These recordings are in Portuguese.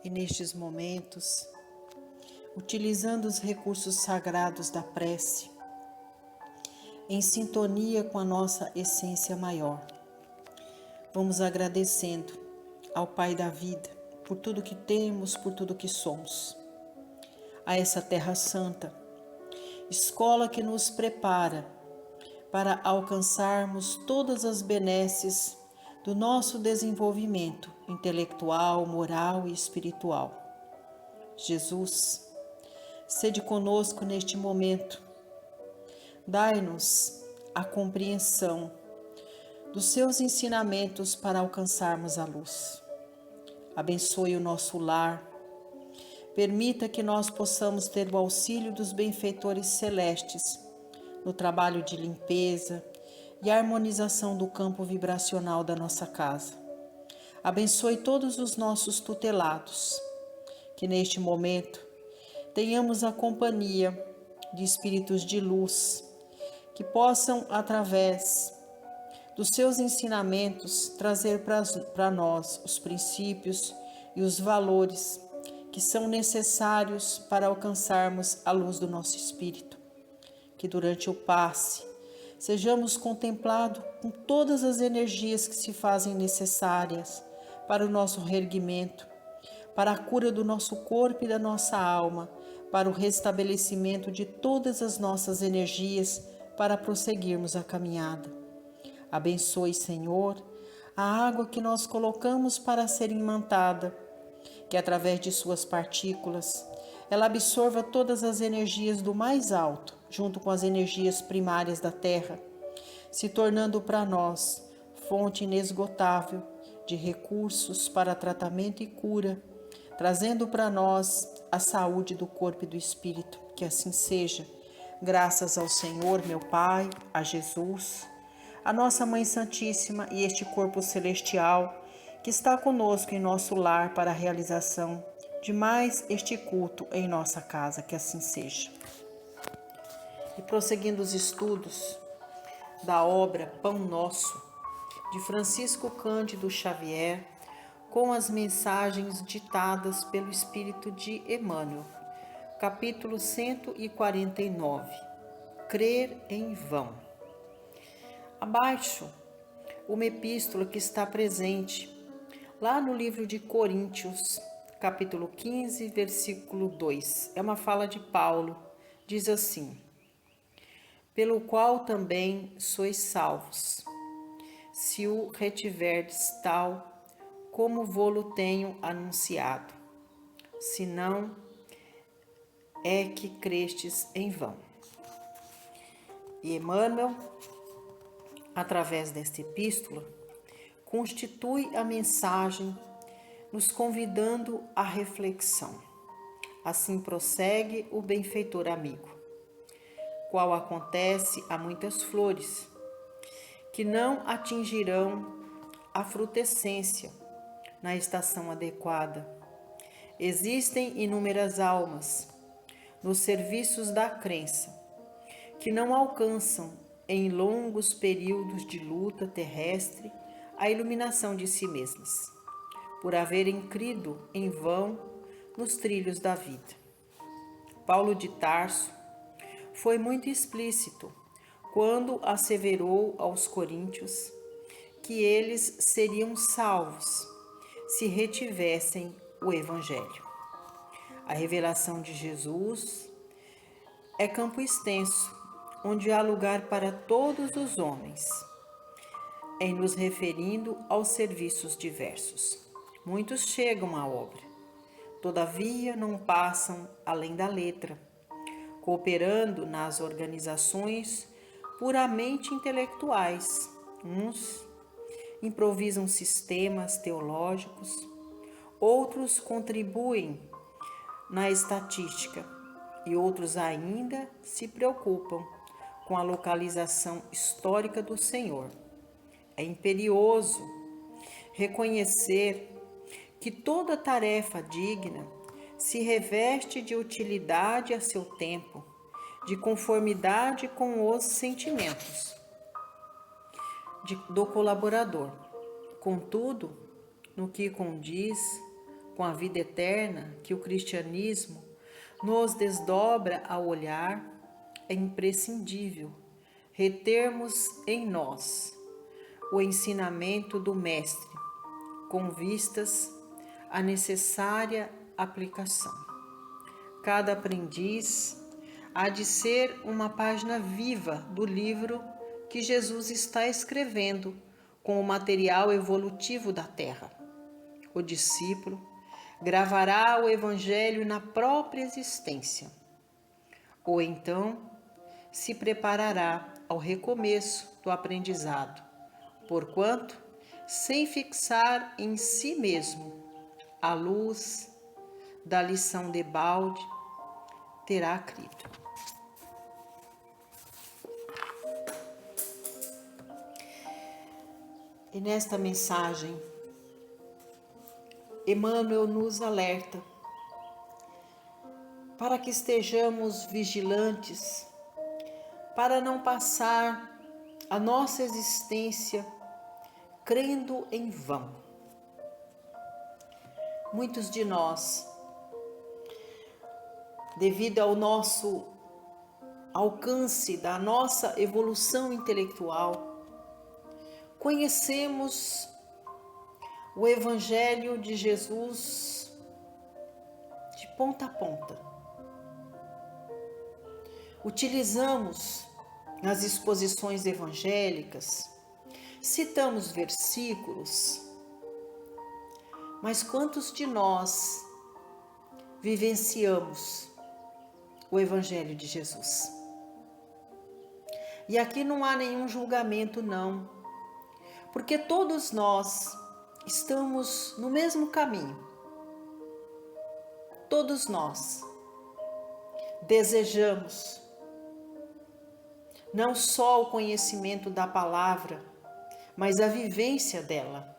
E nestes momentos, utilizando os recursos sagrados da prece, em sintonia com a nossa essência maior, vamos agradecendo ao Pai da vida por tudo que temos, por tudo que somos, a essa Terra Santa, escola que nos prepara para alcançarmos todas as benesses do nosso desenvolvimento intelectual, moral e espiritual. Jesus, sede conosco neste momento. Dai-nos a compreensão dos seus ensinamentos para alcançarmos a luz. Abençoe o nosso lar. Permita que nós possamos ter o auxílio dos benfeitores celestes no trabalho de limpeza e harmonização do campo vibracional da nossa casa. Abençoe todos os nossos tutelados, que neste momento tenhamos a companhia de espíritos de luz, que possam, através dos seus ensinamentos, trazer para nós os princípios e os valores que são necessários para alcançarmos a luz do nosso espírito. Que durante o passe sejamos contemplados com todas as energias que se fazem necessárias para o nosso reerguimento, para a cura do nosso corpo e da nossa alma, para o restabelecimento de todas as nossas energias para prosseguirmos a caminhada. Abençoe, Senhor, a água que nós colocamos para ser imantada, que através de suas partículas ela absorva todas as energias do mais alto, junto com as energias primárias da terra, se tornando para nós fonte inesgotável de recursos para tratamento e cura, trazendo para nós a saúde do corpo e do espírito. Que assim seja, graças ao Senhor, meu Pai, a Jesus, a nossa Mãe Santíssima e este corpo celestial que está conosco em nosso lar para a realização de mais este culto em nossa casa, que assim seja. E prosseguindo os estudos da obra Pão Nosso, de Francisco Cândido Xavier, com as mensagens ditadas pelo Espírito de Emmanuel, capítulo 149, Crer em Vão. Abaixo, uma epístola que está presente lá no livro de Coríntios, capítulo 15, versículo 2. É uma fala de Paulo, diz assim: pelo qual também sois salvos, se o retiverdes tal como vô-lo tenho anunciado, senão é que crestes em vão. E Emmanuel, através desta epístola, constitui a mensagem nos convidando à reflexão. Assim prossegue o benfeitor amigo, qual acontece a muitas flores, que não atingirão a frutescência na estação adequada. Existem inúmeras almas nos serviços da crença, que não alcançam em longos períodos de luta terrestre a iluminação de si mesmas, por haverem crido em vão nos trilhos da vida. Paulo de Tarso foi muito explícito quando asseverou aos coríntios que eles seriam salvos se retivessem o Evangelho. A revelação de Jesus é campo extenso, onde há lugar para todos os homens, em nos referindo aos serviços diversos. Muitos chegam à obra, todavia não passam além da letra, cooperando nas organizações puramente intelectuais. Uns improvisam sistemas teológicos, outros contribuem na estatística e outros ainda se preocupam com a localização histórica do Senhor. É imperioso reconhecer que toda tarefa digna se reveste de utilidade a seu tempo, de conformidade com os sentimentos do colaborador. Contudo, no que condiz com a vida eterna que o cristianismo nos desdobra ao olhar, é imprescindível retermos em nós o ensinamento do Mestre, com vistas à necessária aplicação. Cada aprendiz há de ser uma página viva do livro que Jesus está escrevendo com o material evolutivo da Terra. O discípulo gravará o Evangelho na própria existência, ou então se preparará ao recomeço do aprendizado, porquanto, sem fixar em si mesmo a luz da lição de balde, terá crido. E nesta mensagem, Emmanuel nos alerta para que estejamos vigilantes, para não passar a nossa existência crendo em vão. Muitos de nós, devido ao nosso alcance, da nossa evolução intelectual, conhecemos o Evangelho de Jesus de ponta a ponta. Utilizamos nas exposições evangélicas, citamos versículos, mas quantos de nós vivenciamos o Evangelho de Jesus? E aqui não há nenhum julgamento, não, porque todos nós estamos no mesmo caminho. Todos nós desejamos não só o conhecimento da palavra, mas a vivência dela.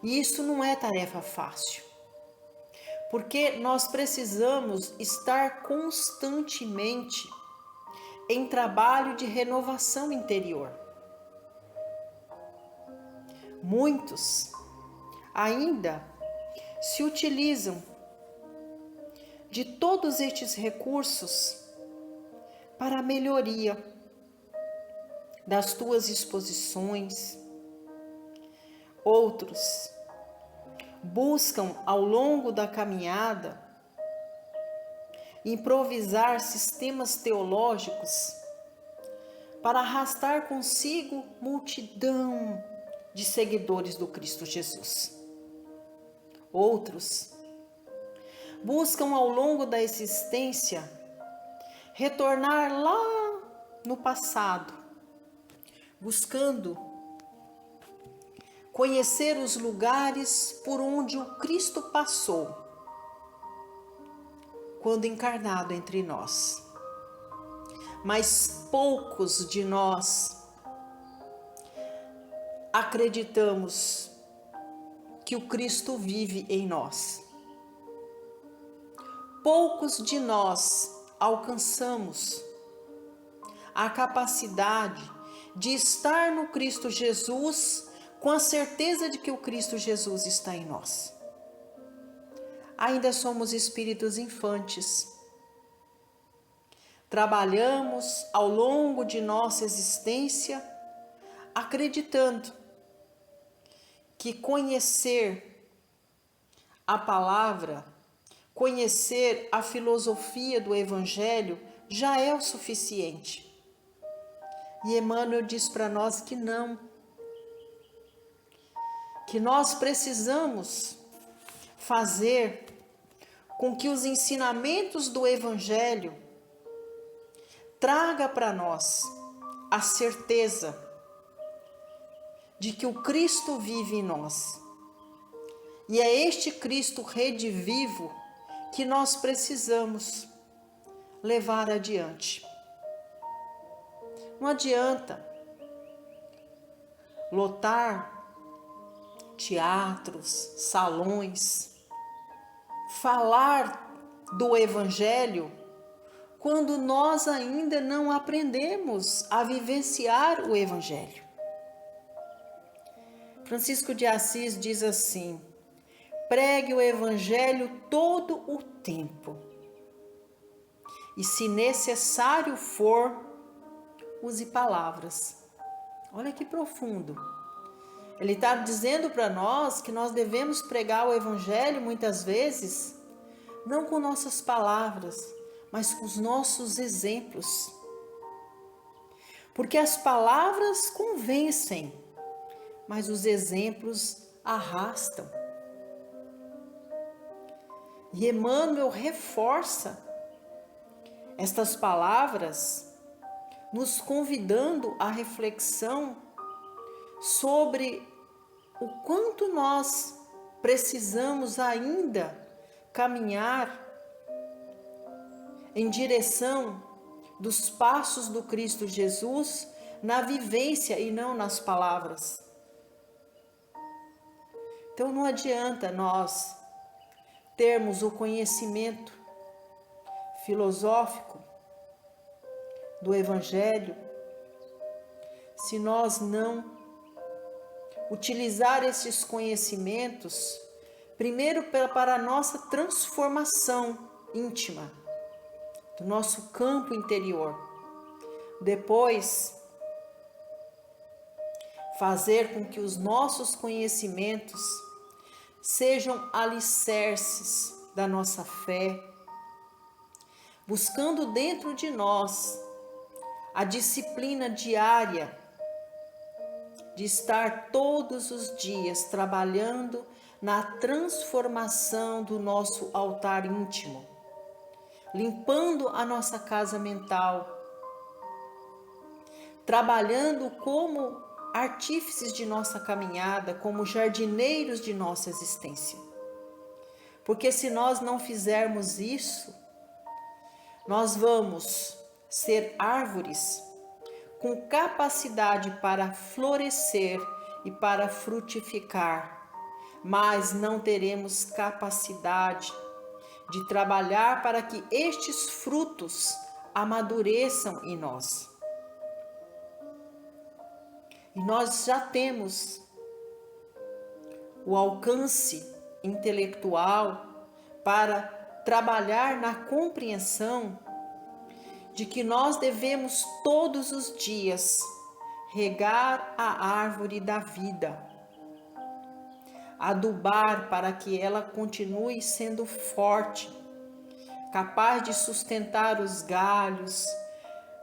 E isso não é tarefa fácil, porque nós precisamos estar constantemente em trabalho de renovação interior. Muitos ainda se utilizam de todos estes recursos para a melhoria das tuas exposições. Outros buscam ao longo da caminhada improvisar sistemas teológicos para arrastar consigo multidão de seguidores do Cristo Jesus. Outros buscam ao longo da existência retornar lá no passado, buscando conhecer os lugares por onde o Cristo passou quando encarnado entre nós. Mas poucos de nós acreditamos que o Cristo vive em nós. Poucos de nós alcançamos a capacidade de estar no Cristo Jesus com a certeza de que o Cristo Jesus está em nós. Ainda somos espíritos infantes. Trabalhamos ao longo de nossa existência acreditando que conhecer a palavra, conhecer a filosofia do Evangelho já é o suficiente. E Emmanuel diz para nós que não, que nós precisamos fazer com que os ensinamentos do Evangelho traga para nós a certeza de que o Cristo vive em nós. E é este Cristo redivivo que nós precisamos levar adiante. Não adianta lotar teatros, salões, falar do Evangelho quando nós ainda não aprendemos a vivenciar o Evangelho. Francisco de Assis diz assim: Pregue o Evangelho todo o tempo. E se necessário for, use palavras. Olha que profundo. Ele está dizendo para nós que nós devemos pregar o Evangelho muitas vezes, não com nossas palavras, mas com os nossos exemplos. Porque as palavras convencem, mas os exemplos arrastam. E Emmanuel reforça estas palavras, nos convidando à reflexão sobre o quanto nós precisamos ainda caminhar em direção dos passos do Cristo Jesus na vivência e não nas palavras. Então não adianta nós termos o conhecimento filosófico do Evangelho se nós não utilizar esses conhecimentos primeiro para a nossa transformação íntima, do nosso campo interior. Depois, fazer com que os nossos conhecimentos sejam alicerces da nossa fé, buscando dentro de nós a disciplina diária de estar todos os dias trabalhando na transformação do nosso altar íntimo, limpando a nossa casa mental, trabalhando como artífices de nossa caminhada, como jardineiros de nossa existência. Porque se nós não fizermos isso, nós vamos ser árvores com capacidade para florescer e para frutificar, mas não teremos capacidade de trabalhar para que estes frutos amadureçam em nós. E nós já temos o alcance intelectual para trabalhar na compreensão de que nós devemos todos os dias regar a árvore da vida, adubar para que ela continue sendo forte, capaz de sustentar os galhos,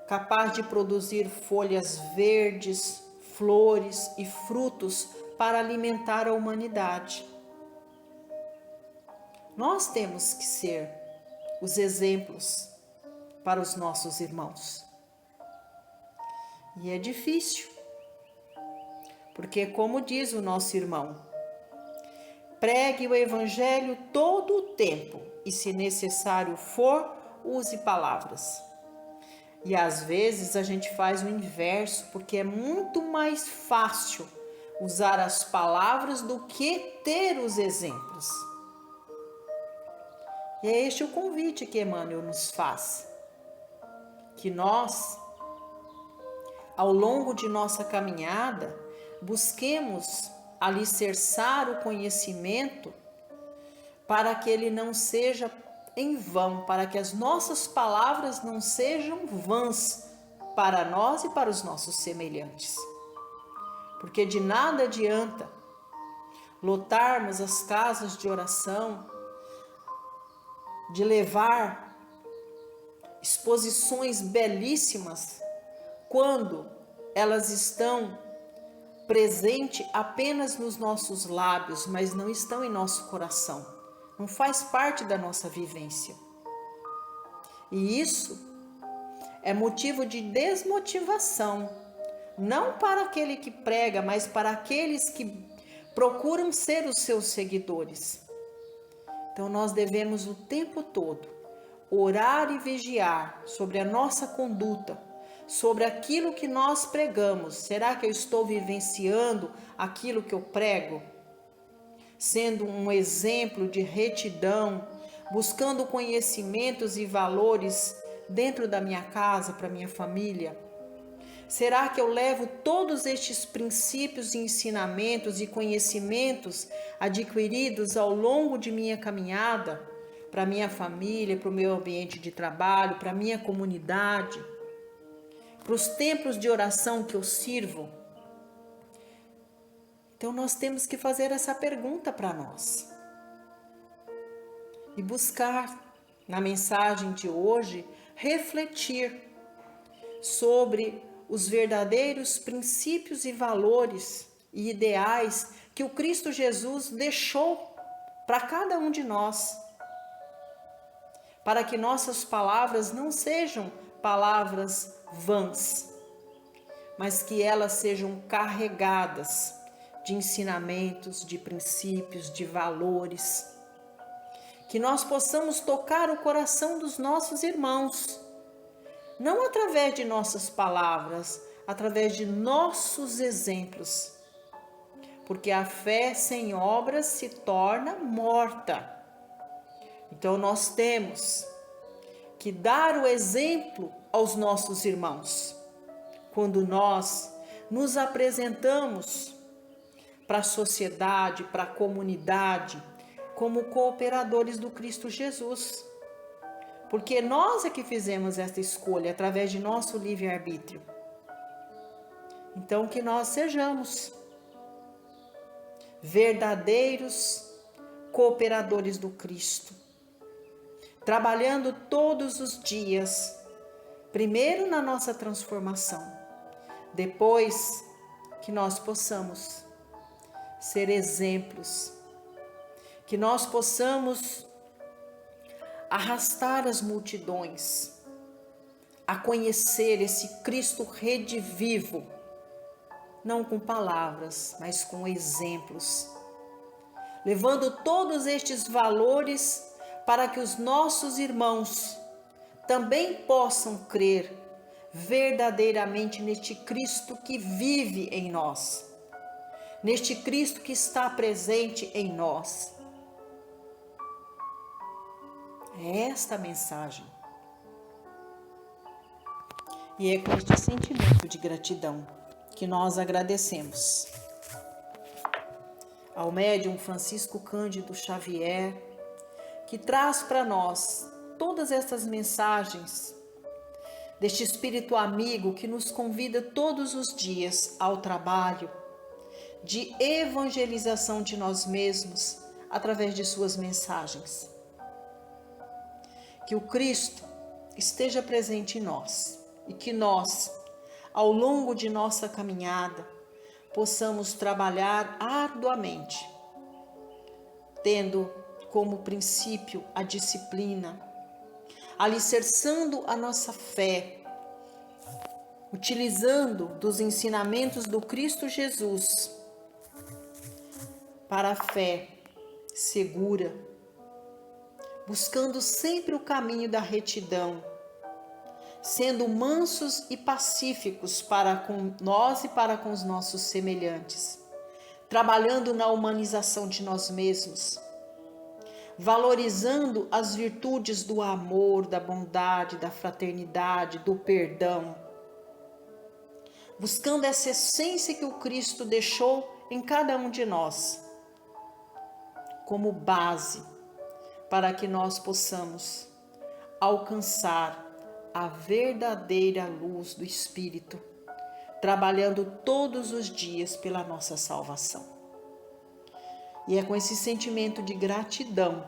capaz de produzir folhas verdes, flores e frutos para alimentar a humanidade. Nós temos que ser os exemplos para os nossos irmãos. E é difícil, porque como diz o nosso irmão, pregue o Evangelho todo o tempo e, se necessário for, use palavras. E às vezes a gente faz o inverso, porque é muito mais fácil usar as palavras do que ter os exemplos. E é este o convite que Emmanuel nos faz. Que nós, ao longo de nossa caminhada, busquemos alicerçar o conhecimento para que ele não seja em vão, para que as nossas palavras não sejam vãs para nós e para os nossos semelhantes. Porque de nada adianta lotarmos as casas de oração, de levar exposições belíssimas, quando elas estão presentes apenas nos nossos lábios, mas não estão em nosso coração. Não faz parte da nossa vivência. E isso é motivo de desmotivação, não para aquele que prega, mas para aqueles que procuram ser os seus seguidores. Então nós devemos o tempo todo orar e vigiar sobre a nossa conduta, sobre aquilo que nós pregamos. Será que eu estou vivenciando aquilo que eu prego? Sendo um exemplo de retidão, buscando conhecimentos e valores dentro da minha casa, para minha família, Será que eu levo todos estes princípios e ensinamentos e conhecimentos adquiridos ao longo de minha caminhada para minha família, para o meu ambiente de trabalho, para minha comunidade, para os templos de oração que eu sirvo? Então nós temos que fazer essa pergunta para nós e buscar na mensagem de hoje refletir sobre os verdadeiros princípios e valores e ideais que o Cristo Jesus deixou para cada um de nós, para que nossas palavras não sejam palavras vãs, mas que elas sejam carregadas de ensinamentos, de princípios, de valores, que nós possamos tocar o coração dos nossos irmãos, não através de nossas palavras, através de nossos exemplos, porque a fé sem obras se torna morta. Então nós temos que dar o exemplo aos nossos irmãos, quando nós nos apresentamos para a sociedade, para a comunidade, como cooperadores do Cristo Jesus. Porque nós é que fizemos esta escolha através de nosso livre-arbítrio. Então que nós sejamos verdadeiros cooperadores do Cristo, trabalhando todos os dias, primeiro na nossa transformação, depois que nós possamos ser exemplos, que nós possamos arrastar as multidões a conhecer esse Cristo redivivo, não com palavras, mas com exemplos, levando todos estes valores para que os nossos irmãos também possam crer verdadeiramente neste Cristo que vive em nós, neste Cristo que está presente em nós. É esta a mensagem. E é com este sentimento de gratidão que nós agradecemos ao médium Francisco Cândido Xavier, que traz para nós todas essas mensagens deste espírito amigo que nos convida todos os dias ao trabalho de evangelização de nós mesmos através de suas mensagens. Que o Cristo esteja presente em nós e que nós, ao longo de nossa caminhada, possamos trabalhar arduamente, tendo como princípio a disciplina, alicerçando a nossa fé, utilizando dos ensinamentos do Cristo Jesus para a fé segura, buscando sempre o caminho da retidão, sendo mansos e pacíficos para com nós e para com os nossos semelhantes, trabalhando na humanização de nós mesmos, valorizando as virtudes do amor, da bondade, da fraternidade, do perdão, buscando essa essência que o Cristo deixou em cada um de nós, como base para que nós possamos alcançar a verdadeira luz do Espírito, trabalhando todos os dias pela nossa salvação. E é com esse sentimento de gratidão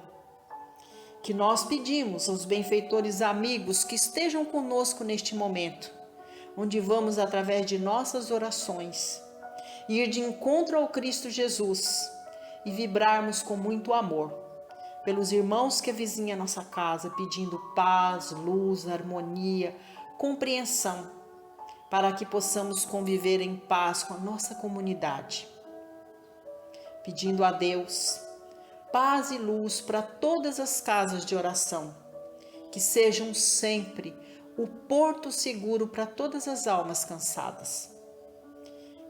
que nós pedimos aos benfeitores amigos que estejam conosco neste momento, onde vamos, através de nossas orações, ir de encontro ao Cristo Jesus e vibrarmos com muito amor pelos irmãos que avizinham a nossa casa, pedindo paz, luz, harmonia, compreensão, para que possamos conviver em paz com a nossa comunidade. Pedindo a Deus paz e luz para todas as casas de oração, que sejam sempre o porto seguro para todas as almas cansadas.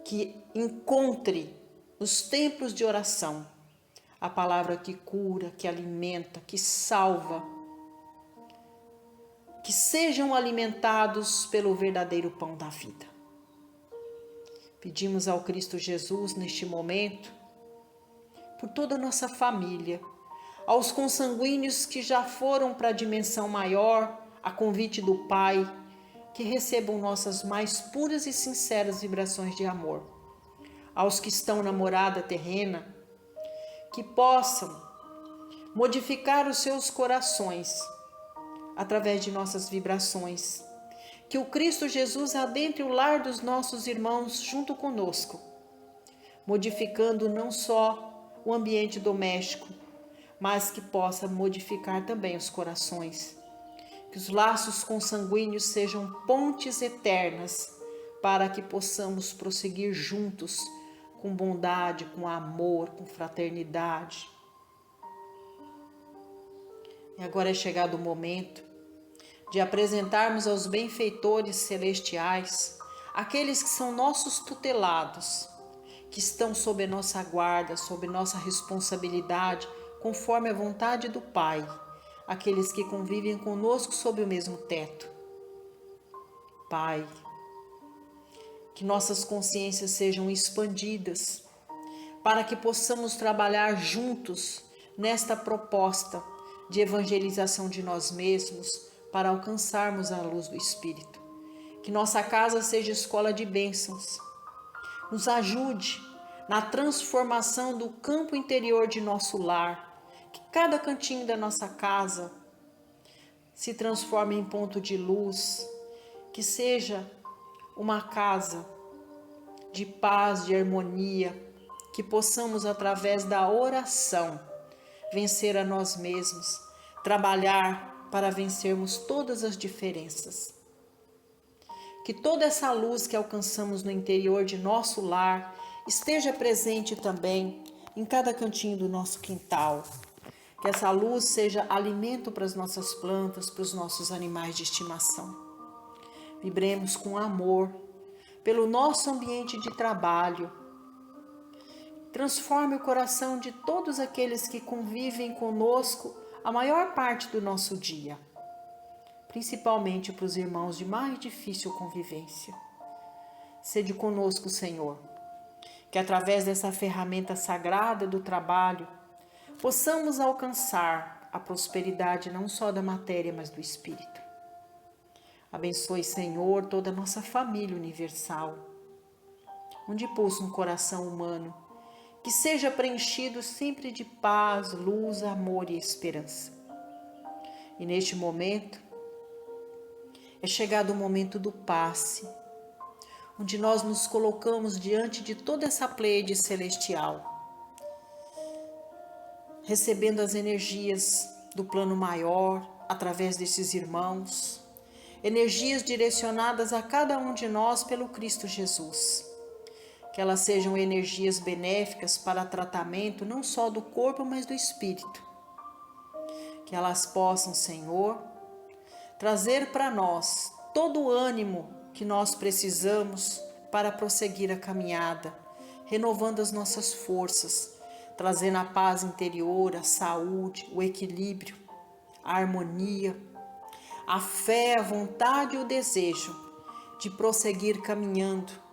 Que encontre nos templos de oração a palavra que cura, que alimenta, que salva, que sejam alimentados pelo verdadeiro pão da vida. Pedimos ao Cristo Jesus neste momento, por toda a nossa família, aos consanguíneos que já foram para a dimensão maior, a convite do Pai, que recebam nossas mais puras e sinceras vibrações de amor. Aos que estão na morada terrena, que possam modificar os seus corações através de nossas vibrações. Que o Cristo Jesus adentre o lar dos nossos irmãos junto conosco, modificando não só o ambiente doméstico, mas que possa modificar também os corações. Que os laços consanguíneos sejam pontes eternas para que possamos prosseguir juntos com bondade, com amor, com fraternidade. E agora é chegado o momento de apresentarmos aos benfeitores celestiais, aqueles que são nossos tutelados, que estão sob a nossa guarda, sob nossa responsabilidade, conforme a vontade do Pai, aqueles que convivem conosco sob o mesmo teto. Pai, que nossas consciências sejam expandidas, para que possamos trabalhar juntos nesta proposta de evangelização de nós mesmos, para alcançarmos a luz do Espírito. Que nossa casa seja escola de bênçãos. Nos ajude na transformação do campo interior de nosso lar. Que cada cantinho da nossa casa se transforme em ponto de luz. Que seja uma casa de paz, de harmonia. Que possamos, através da oração, vencer a nós mesmos, trabalhar para vencermos todas as diferenças. Que toda essa luz que alcançamos no interior de nosso lar esteja presente também em cada cantinho do nosso quintal. Que essa luz seja alimento para as nossas plantas, para os nossos animais de estimação. Vibremos com amor pelo nosso ambiente de trabalho. Transforme o coração de todos aqueles que convivem conosco a maior parte do nosso dia, principalmente para os irmãos de mais difícil convivência. Sede conosco, Senhor, que através dessa ferramenta sagrada do trabalho, possamos alcançar a prosperidade não só da matéria, mas do espírito. Abençoe, Senhor, toda a nossa família universal, onde pulsa um coração humano, que seja preenchido sempre de paz, luz, amor e esperança. E neste momento, é chegado o momento do passe, onde nós nos colocamos diante de toda essa pleiade celestial, recebendo as energias do plano maior, através desses irmãos, energias direcionadas a cada um de nós pelo Cristo Jesus. Que elas sejam energias benéficas para tratamento não só do corpo, mas do espírito. Que elas possam, Senhor, trazer para nós todo o ânimo que nós precisamos para prosseguir a caminhada, renovando as nossas forças, trazendo a paz interior, a saúde, o equilíbrio, a harmonia, a fé, a vontade e o desejo de prosseguir caminhando,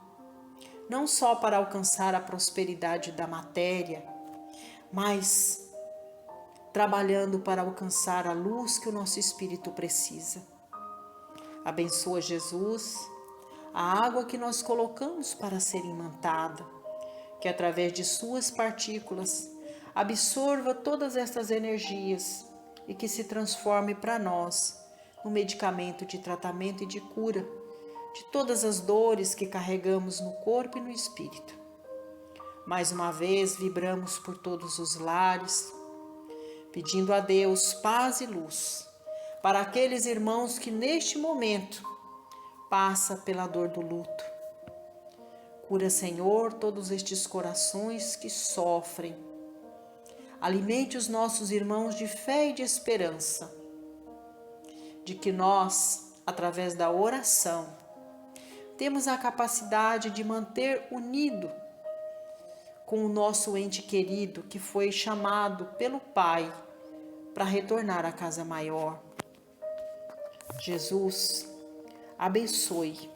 não só para alcançar a prosperidade da matéria, mas trabalhando para alcançar a luz que o nosso espírito precisa. Abençoa, Jesus, a água que nós colocamos para ser imantada, que através de suas partículas absorva todas estas energias e que se transforme para nós no medicamento de tratamento e de cura de todas as dores que carregamos no corpo e no espírito. Mais uma vez, vibramos por todos os lares, pedindo a Deus paz e luz para aqueles irmãos que neste momento passam pela dor do luto. Cura, Senhor, todos estes corações que sofrem. Alimente os nossos irmãos de fé e de esperança, de que nós, através da oração, temos a capacidade de manter unido com o nosso ente querido que foi chamado pelo Pai para retornar à casa maior. Jesus, abençoe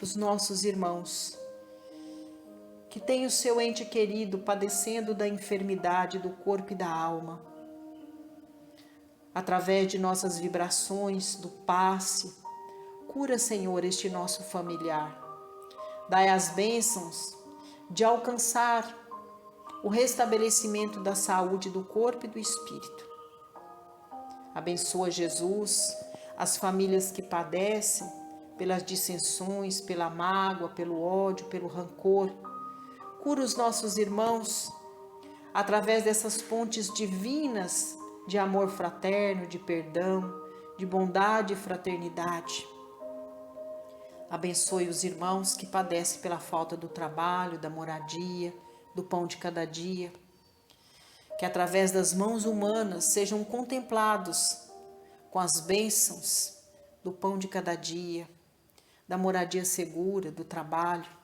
os nossos irmãos que tem o seu ente querido padecendo da enfermidade do corpo e da alma. Através de nossas vibrações, do passe, cura, Senhor, este nosso familiar. Dai as bênçãos de alcançar o restabelecimento da saúde do corpo e do espírito. Abençoa, Jesus, as famílias que padecem pelas dissensões, pela mágoa, pelo ódio, pelo rancor. Cura os nossos irmãos através dessas pontes divinas de amor fraterno, de perdão, de bondade e fraternidade. Abençoe os irmãos que padecem pela falta do trabalho, da moradia, do pão de cada dia. Que através das mãos humanas sejam contemplados com as bênçãos do pão de cada dia, da moradia segura, do trabalho.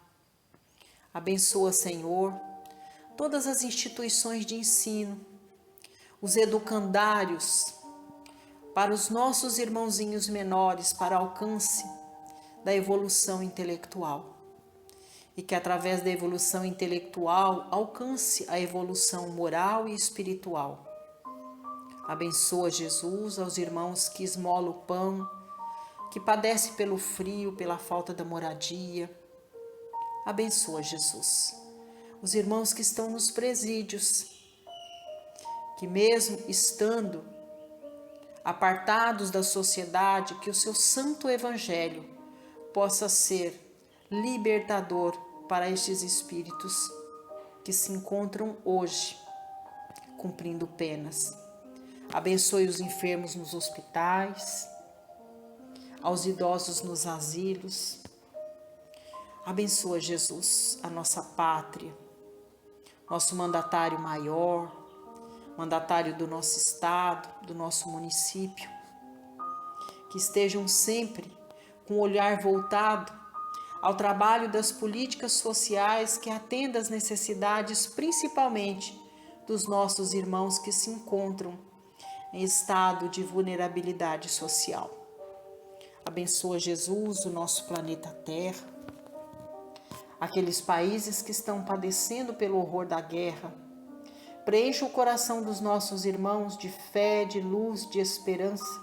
Abençoa, Senhor, todas as instituições de ensino, os educandários, para os nossos irmãozinhos menores, para alcance da evolução intelectual. E que através da evolução intelectual alcance a evolução moral e espiritual. Abençoa, Jesus, aos irmãos que esmolam o pão, que padecem pelo frio, pela falta da moradia. Abençoa, Jesus, os irmãos que estão nos presídios, que mesmo estando apartados da sociedade, que o seu santo evangelho possa ser libertador para estes espíritos que se encontram hoje cumprindo penas. Abençoe os enfermos nos hospitais, aos idosos nos asilos. Abençoa, Jesus, a nossa pátria, nosso mandatário maior, mandatário do nosso estado, do nosso município, que estejam sempre com o olhar voltado ao trabalho das políticas sociais que atendam às necessidades principalmente dos nossos irmãos que se encontram em estado de vulnerabilidade social. Abençoa, Jesus, o nosso planeta Terra, aqueles países que estão padecendo pelo horror da guerra. Preencha o coração dos nossos irmãos de fé, de luz, de esperança.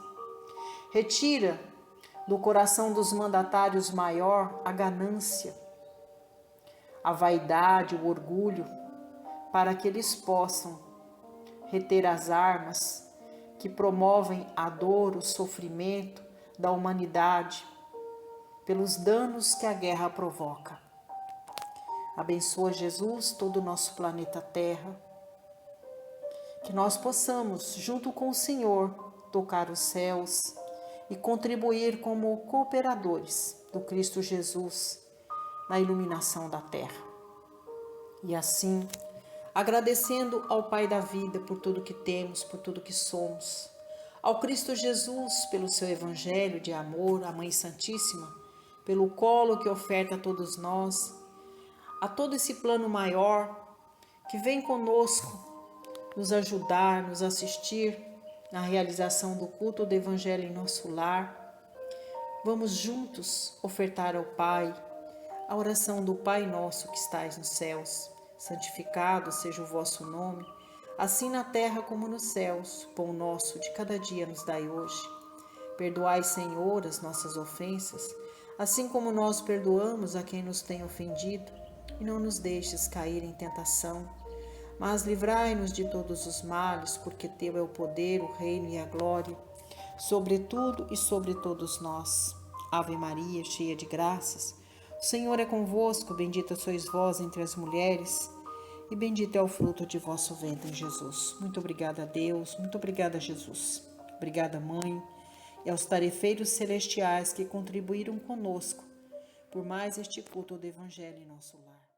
Retira do coração dos mandatários maior a ganância, a vaidade, o orgulho, para que eles possam reter as armas que promovem a dor, o sofrimento da humanidade pelos danos que a guerra provoca. Abençoa, Jesus, todo o nosso planeta Terra, que nós possamos, junto com o Senhor, tocar os céus e contribuir como cooperadores do Cristo Jesus na iluminação da terra. E assim, agradecendo ao Pai da vida por tudo que temos, por tudo que somos, ao Cristo Jesus pelo seu evangelho de amor, à Mãe Santíssima, pelo colo que oferta a todos nós, a todo esse plano maior que vem conosco nos ajudar, nos assistir na realização do culto do Evangelho em nosso lar. Vamos juntos ofertar ao Pai a oração do Pai nosso que estais nos céus. Santificado seja o vosso nome, assim na terra como nos céus. O pão nosso de cada dia nos dai hoje. Perdoai, Senhor, as nossas ofensas, assim como nós perdoamos a quem nos tem ofendido. E não nos deixes cair em tentação, mas livrai-nos de todos os males, porque teu é o poder, o reino e a glória, sobre tudo e sobre todos nós. Ave Maria, cheia de graças, o Senhor é convosco, bendita sois vós entre as mulheres, e bendito é o fruto de vosso ventre, Jesus. Muito obrigada a Deus, muito obrigada a Jesus. Obrigada, Mãe, e aos tarefeiros celestiais que contribuíram conosco por mais este culto do Evangelho em nosso lar.